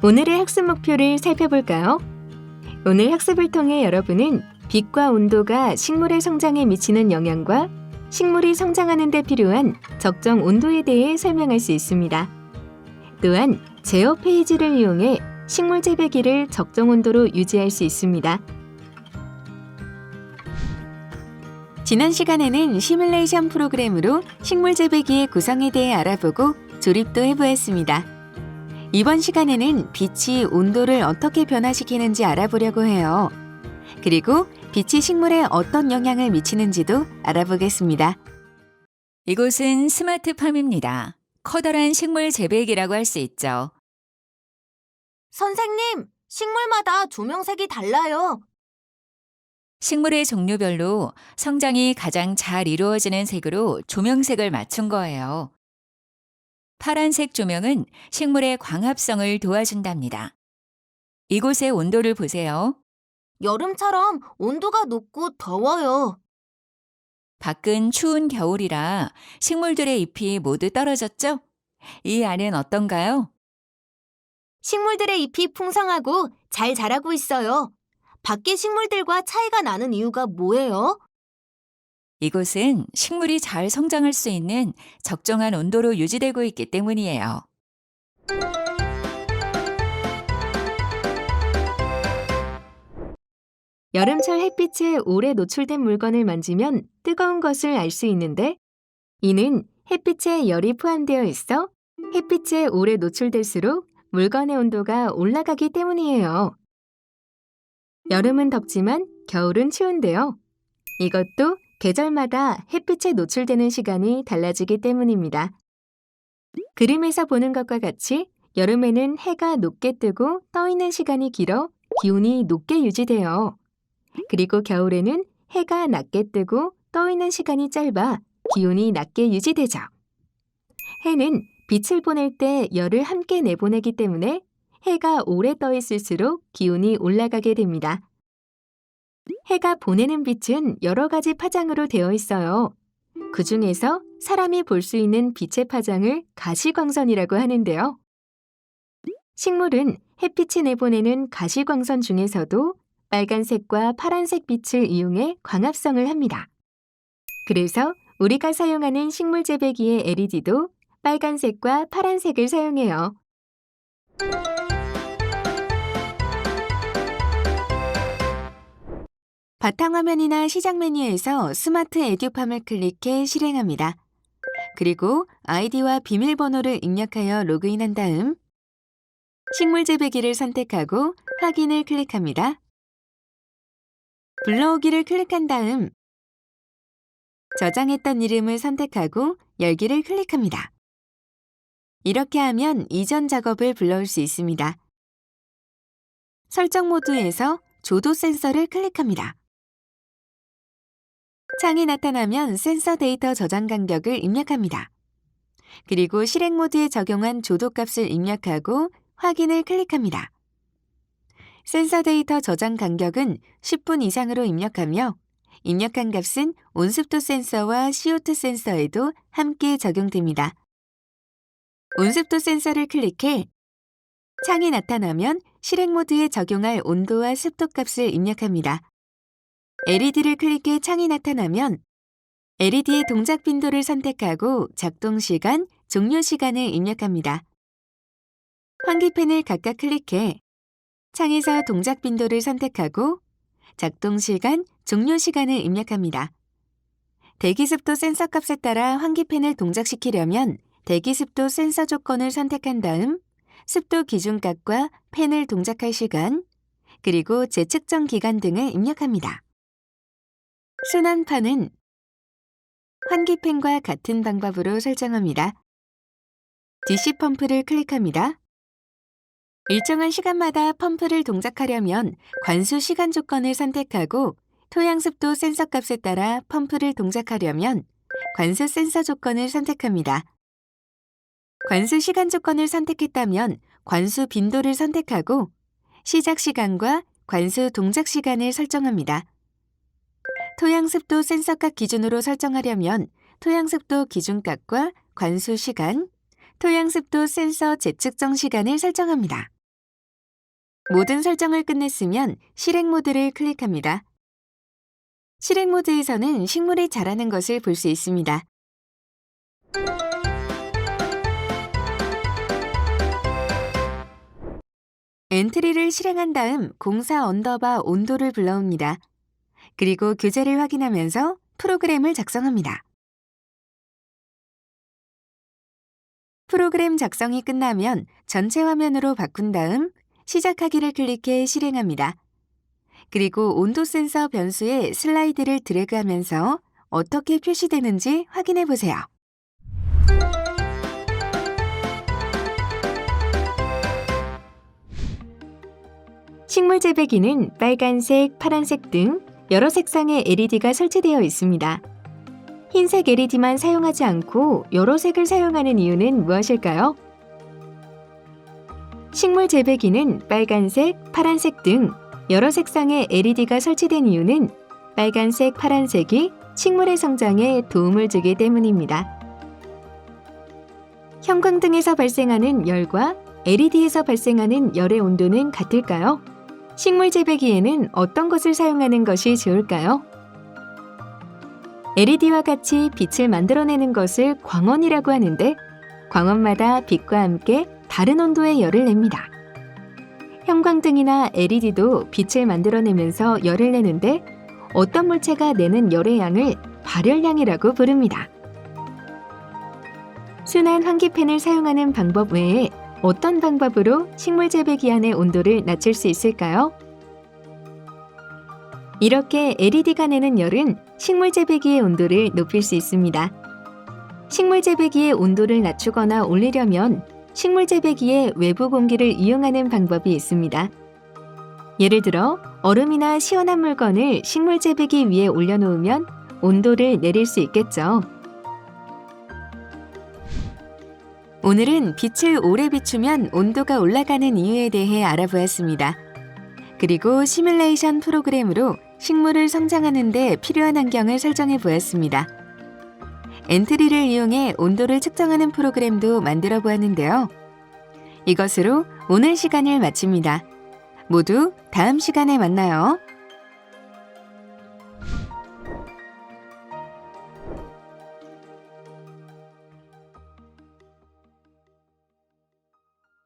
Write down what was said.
오늘의 학습 목표를 살펴볼까요? 오늘 학습을 통해 여러분은 빛과 온도가 식물의 성장에 미치는 영향과 식물이 성장하는 데 필요한 적정 온도에 대해 설명할 수 있습니다. 또한 제어 페이지를 이용해 식물 재배기를 적정 온도로 유지할 수 있습니다. 지난 시간에는 시뮬레이션 프로그램으로 식물 재배기의 구성에 대해 알아보고 조립도 해보았습니다. 이번 시간에는 빛이 온도를 어떻게 변화시키는지 알아보려고 해요. 그리고 빛이 식물에 어떤 영향을 미치는지도 알아보겠습니다. 이곳은 스마트팜입니다. 커다란 식물 재배기라고 할 수 있죠. 선생님, 식물마다 조명색이 달라요. 식물의 종류별로 성장이 가장 잘 이루어지는 색으로 조명색을 맞춘 거예요. 파란색 조명은 식물의 광합성을 도와준답니다. 이곳의 온도를 보세요. 여름처럼 온도가 높고 더워요. 밖은 추운 겨울이라 식물들의 잎이 모두 떨어졌죠? 이 안은 어떤가요? 식물들의 잎이 풍성하고 잘 자라고 있어요. 밖의 식물들과 차이가 나는 이유가 뭐예요? 이곳은 식물이 잘 성장할 수 있는 적정한 온도로 유지되고 있기 때문이에요. 여름철 햇빛에 오래 노출된 물건을 만지면 뜨거운 것을 알 수 있는데, 이는 햇빛에 열이 포함되어 있어 햇빛에 오래 노출될수록 물건의 온도가 올라가기 때문이에요. 여름은 덥지만 겨울은 추운데요. 이것도 계절마다 햇빛에 노출되는 시간이 달라지기 때문입니다. 그림에서 보는 것과 같이 여름에는 해가 높게 뜨고 떠 있는 시간이 길어 기온이 높게 유지돼요. 그리고 겨울에는 해가 낮게 뜨고 떠 있는 시간이 짧아 기온이 낮게 유지되죠. 해는 빛을 보낼 때 열을 함께 내보내기 때문에 해가 오래 떠 있을수록 기온이 올라가게 됩니다. 해가 보내는 빛은 여러 가지 파장으로 되어 있어요. 그 중에서 사람이 볼 수 있는 빛의 파장을 가시광선이라고 하는데요. 식물은 햇빛이 내보내는 가시광선 중에서도 빨간색과 파란색 빛을 이용해 광합성을 합니다. 그래서 우리가 사용하는 식물 재배기의 LED도 빨간색과 파란색을 사용해요. 바탕화면이나 시작 메뉴에서 스마트 에듀팜을 클릭해 실행합니다. 그리고 아이디와 비밀번호를 입력하여 로그인한 다음 식물 재배기를 선택하고 확인을 클릭합니다. 불러오기를 클릭한 다음 저장했던 이름을 선택하고 열기를 클릭합니다. 이렇게 하면 이전 작업을 불러올 수 있습니다. 설정 모드에서 조도 센서를 클릭합니다. 창이 나타나면 센서 데이터 저장 간격을 입력합니다. 그리고 실행 모드에 적용한 조도 값을 입력하고 확인을 클릭합니다. 센서 데이터 저장 간격은 10분 이상으로 입력하며 입력한 값은 온습도 센서와 CO2 센서에도 함께 적용됩니다. 온습도 센서를 클릭해 창이 나타나면 실행 모드에 적용할 온도와 습도 값을 입력합니다. LED를 클릭해 창이 나타나면 LED의 동작 빈도를 선택하고 작동 시간, 종료 시간을 입력합니다. 환기팬을 각각 클릭해 창에서 동작 빈도를 선택하고 작동 시간, 종료 시간을 입력합니다. 대기습도 센서 값에 따라 환기팬을 동작시키려면 대기습도 센서 조건을 선택한 다음 습도 기준값과 팬을 동작할 시간, 그리고 재측정 기간 등을 입력합니다. 순환판은 환기팬과 같은 방법으로 설정합니다. DC 펌프를 클릭합니다. 일정한 시간마다 펌프를 동작하려면 관수 시간 조건을 선택하고 토양습도 센서 값에 따라 펌프를 동작하려면 관수 센서 조건을 선택합니다. 관수 시간 조건을 선택했다면 관수 빈도를 선택하고 시작 시간과 관수 동작 시간을 설정합니다. 토양습도 센서값 기준으로 설정하려면 토양습도 기준값과 관수 시간, 토양습도 센서 재측정 시간을 설정합니다. 모든 설정을 끝냈으면 실행 모드를 클릭합니다. 실행 모드에서는 식물이 자라는 것을 볼 수 있습니다. 엔트리를 실행한 다음 공사 언더바 온도를 불러옵니다. 그리고 교재를 확인하면서 프로그램을 작성합니다. 프로그램 작성이 끝나면 전체 화면으로 바꾼 다음 시작하기를 클릭해 실행합니다. 그리고 온도 센서 변수에 슬라이드를 드래그하면서 어떻게 표시되는지 확인해 보세요. 식물 재배기는 빨간색, 파란색 등 여러 색상의 LED가 설치되어 있습니다. 흰색 LED만 사용하지 않고 여러 색을 사용하는 이유는 무엇일까요? 식물 재배기는 빨간색, 파란색 등 여러 색상의 LED가 설치된 이유는 빨간색, 파란색이 식물의 성장에 도움을 주기 때문입니다. 형광등에서 발생하는 열과 LED에서 발생하는 열의 온도는 같을까요? 식물 재배기에는 어떤 것을 사용하는 것이 좋을까요? LED와 같이 빛을 만들어내는 것을 광원이라고 하는데 광원마다 빛과 함께 다른 온도의 열을 냅니다. 형광등이나 LED도 빛을 만들어내면서 열을 내는데 어떤 물체가 내는 열의 양을 발열량이라고 부릅니다. 순환 환기팬을 사용하는 방법 외에 어떤 방법으로 식물 재배기 안의 온도를 낮출 수 있을까요? 이렇게 LED가 내는 열은 식물 재배기의 온도를 높일 수 있습니다. 식물 재배기의 온도를 낮추거나 올리려면 식물 재배기의 외부 공기를 이용하는 방법이 있습니다. 예를 들어 얼음이나 시원한 물건을 식물 재배기 위에 올려놓으면 온도를 내릴 수 있겠죠. 오늘은 빛을 오래 비추면 온도가 올라가는 이유에 대해 알아보았습니다. 그리고 시뮬레이션 프로그램으로 식물을 성장하는 데 필요한 환경을 설정해 보았습니다. 엔트리를 이용해 온도를 측정하는 프로그램도 만들어 보았는데요. 이것으로 오늘 시간을 마칩니다. 모두 다음 시간에 만나요.